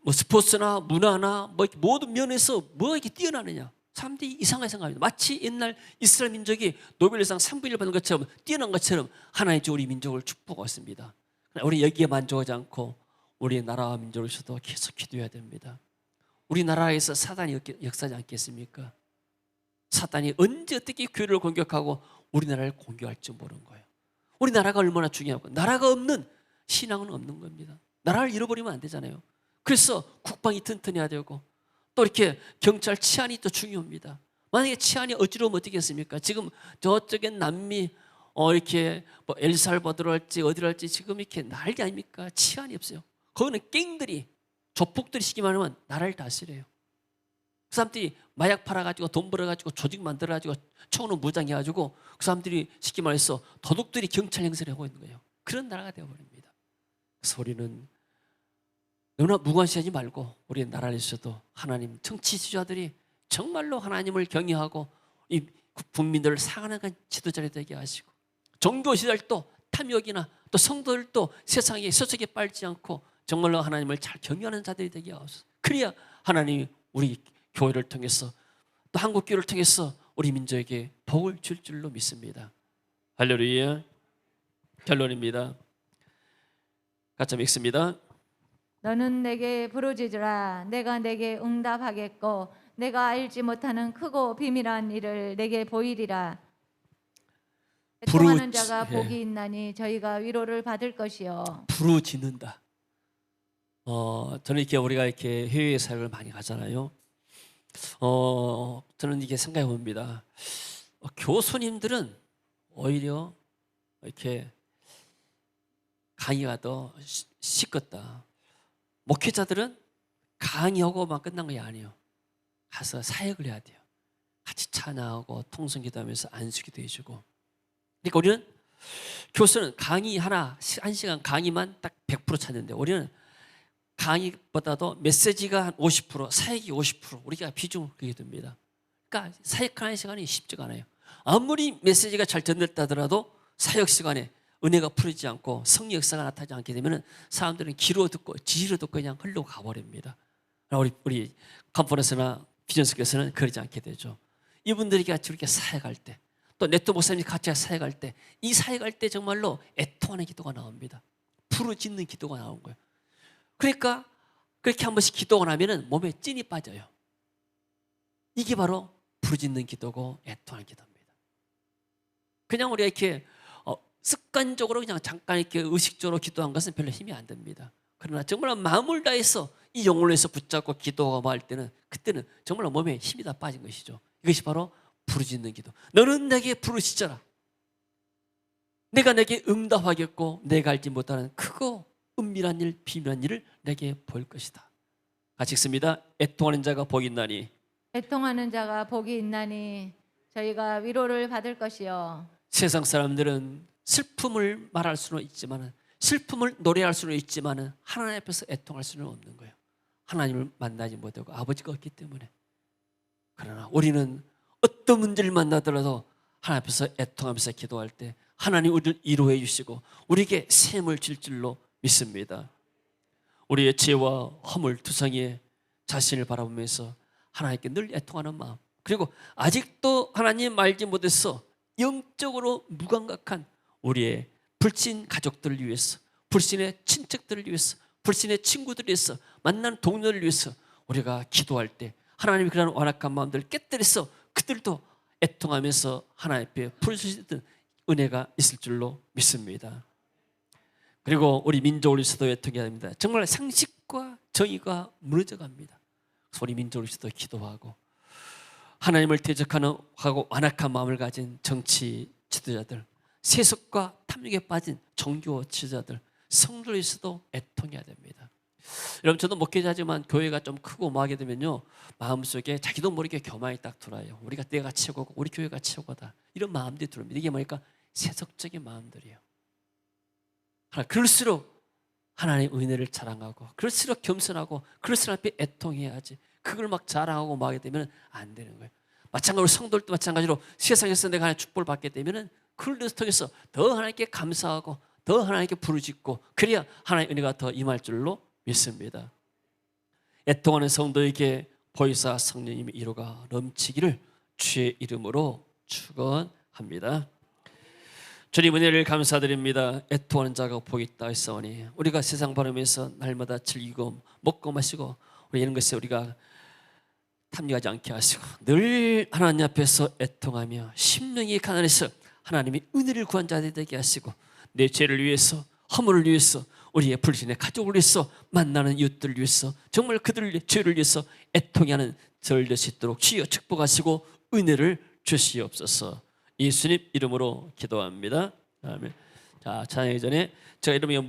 뭐 스포츠나 문화나 뭐 모든 면에서 뭐가 이렇게 뛰어나느냐? 사람들이 이상하게 생각합니다. 마치 옛날 이스라엘 민족이 노벨상 3부 1을 받는 것처럼, 뛰어난 것처럼 하나님이 우리 민족을 축복하고 있습니다. 우리 여기에 만족하지 않고 우리 나라와 민족을 위해서도 계속 기도해야 됩니다. 우리나라에서 사단이 역사하지 않겠습니까? 사단이 언제 어떻게 교회를 공격하고 우리나라를 공격할지 모르는 거예요. 우리나라가 얼마나 중요하고, 나라가 없는 신앙은 없는 겁니다. 나라를 잃어버리면 안 되잖아요. 그래서 국방이 튼튼해야 되고, 또 이렇게 경찰 치안이 또 중요합니다. 만약에 치안이 어지러우면 어떻겠습니까? 지금 저쪽에 남미 이렇게 뭐 엘살바도르 할지 어디를 할지 지금 이렇게 난리 아닙니까? 치안이 없어요. 거기는 갱들이, 조폭들이 시기 말하면 나라를 다스려요. 그 사람들이 마약 팔아가지고 돈 벌어가지고 조직 만들어가지고 총으로 무장해가지고 그 사람들이 쉽게 말해서 도둑들이 경찰 행세를 하고 있는 거예요. 그런 나라가 되어버립니다. 그래서 우리는 너무나 무관심하지 말고 우리 나라에서도 하나님 정치 지도자들이 정말로 하나님을 경외하고 이 국민들을 사랑하는 지도자들이 되게 하시고, 종교시설도 탐욕이나 또 성도들도 세상에 서쪽에 빨지 않고 정말로 하나님을 잘 경외하는 자들이 되게 하소서. 그래야 하나님이 우리 교회를 통해서 또 한국 교회를 통해서 우리 민족에게 복을 줄 줄로 믿습니다. 할렐루야. 결론입니다. 같이 읽습니다. 너는 내게 부르짖으라. 내가 내게 응답하겠고 내가 알지 못하는 크고 비밀한 일을 내게 보이리라. 애통하는 자가 복이 있나니 저희가 위로를 받을 것이요. 부르짖는다. 저는 이렇게 우리가 이렇게 해외 사역을 많이 가잖아요. 저는 이게 생각해 봅니다. 교수님들은 오히려 이렇게 강의가 더 쉽겠다. 목회자들은 강의하고만 끝난 게 아니에요. 가서 사역을 해야 돼요. 같이 찬양하고 통성기도하면서 안수기도 해주고. 그러니까 우리는 교수는 강의 한 시간 강의만 딱 100% 찾는데, 우리는 강의보다도 메시지가 한 50%, 사역이 50% 우리가 비중을 그게 됩니다. 그러니까 사역하는 시간이 쉽지가 않아요. 아무리 메시지가 잘 전달됐다 하더라도 사역 시간에 은혜가 풀리지 않고 성령 역사가 나타나지 않게 되면 사람들은 귀로 듣고 지시로 듣고 그냥 흘러 가버립니다. 우리 컨퍼런스나 비전스교에서는 그러지 않게 되죠. 이분들이 같이 이렇게 사역할 때, 또 네토 목사님이 같이 사역할 때, 이 사역할 때 정말로 애통하는 기도가 나옵니다. 부르짖는 기도가 나온 거예요. 그러니까 그렇게 한 번씩 기도가 나면은 몸에 찐이 빠져요. 이게 바로 부르짖는 기도고 애통하는 기도입니다. 그냥 우리가 이렇게 습관적으로 그냥 잠깐 이렇게 의식적으로 기도한 것은 별로 힘이 안 됩니다. 그러나 정말 마음을 다해서 이 영혼을 위해서 붙잡고 기도하고 할 때는, 그때는 정말 몸에 힘이 다 빠진 것이죠. 이것이 바로 부르짖는 기도. 너는 내게 부르짖어라. 내가 내게 응답하겠고 내가 알지 못하는 크고 은밀한 일, 비밀한 일을 내게 보일 것이다. 같이 읽습니다. 애통하는 자가 복이 있나니 애통하는 자가 복이 있나니 저희가 위로를 받을 것이요. 세상 사람들은 슬픔을 말할 수는 있지만, 슬픔을 노래할 수는 있지만 하나님 앞에서 애통할 수는 없는 거예요. 하나님을 만나지 못하고 아버지가 없기 때문에. 그러나 우리는 어떤 문제를 만나더라도 하나님 앞에서 애통하면서 기도할 때 하나님 우리를 위로해 주시고 우리에게 샘을 줄 줄로 믿습니다. 우리의 죄와 허물 투성이에 자신을 바라보면서 하나님께 늘 애통하는 마음, 그리고 아직도 하나님 알지 못해서 영적으로 무감각한 우리의 불신 가족들을 위해서, 불신의 친척들을 위해서, 불신의 친구들을 위해서, 만난 동료를 위해서 우리가 기도할 때 하나님이 그런 완악한 마음들을 깨뜨려서 그들도 애통하면서 하나님 앞에 풀어주시던 은혜가 있을 줄로 믿습니다. 그리고 우리 민족을 위해서도 애통해야 합니다. 정말 상식과 정의가 무너져갑니다. 그래서 우리 민족을 위해서도 기도하고 하나님을 대적하는 하고 완악한 마음을 가진 정치 지도자들, 세속과 탐욕에 빠진 종교 지도자들, 성도를 위해서도 애통해야 됩니다. 여러분, 저도 목회자지만 교회가 좀 크고 뭐하게 되면요, 마음속에 자기도 모르게 교만이 딱 들어요. 우리가 내가 최고고 우리 교회가 최고다, 이런 마음들이 들어옵니다. 이게 뭐니까 세속적인 마음들이에요. 그럴수록 하나님의 은혜를 자랑하고, 그럴수록 겸손하고, 그럴수록 앞에 애통해야지. 그걸 막 자랑하고 막 하게 되면 안 되는 거예요. 마찬가지로 성도들도 마찬가지로 세상에서 내가 하나님의 축복을 받게 되면 그걸 통해서 더 하나님께 감사하고 더 하나님께 부르짖고, 그래야 하나님의 은혜가 더 임할 줄로 믿습니다. 애통하는 성도에게 보혜사 성령님의 위로가 넘치기를 주의 이름으로 축원합니다. 주님 은혜를 감사드립니다. 애통하는 자가 복이 있다 했사오니 우리가 세상 바라면서 날마다 즐기고 먹고 마시고 우리 이런 것에 우리가 탐닉하지 않게 하시고 늘 하나님 앞에서 애통하며 심령이 가난해서 하나님의 은혜를 구한 자들이 되게 하시고, 내 죄를 위해서, 허물을 위해서, 우리의 불신의 가족을 위해서, 만나는 이웃들을 위해서, 정말 그들의 죄를 위해서 애통하는 저를 될 수 있도록 주여 축복하시고 은혜를 주시옵소서. 예수님 이름으로 기도합니다. 아멘. 자, 찬양하기 전에 제가 이름이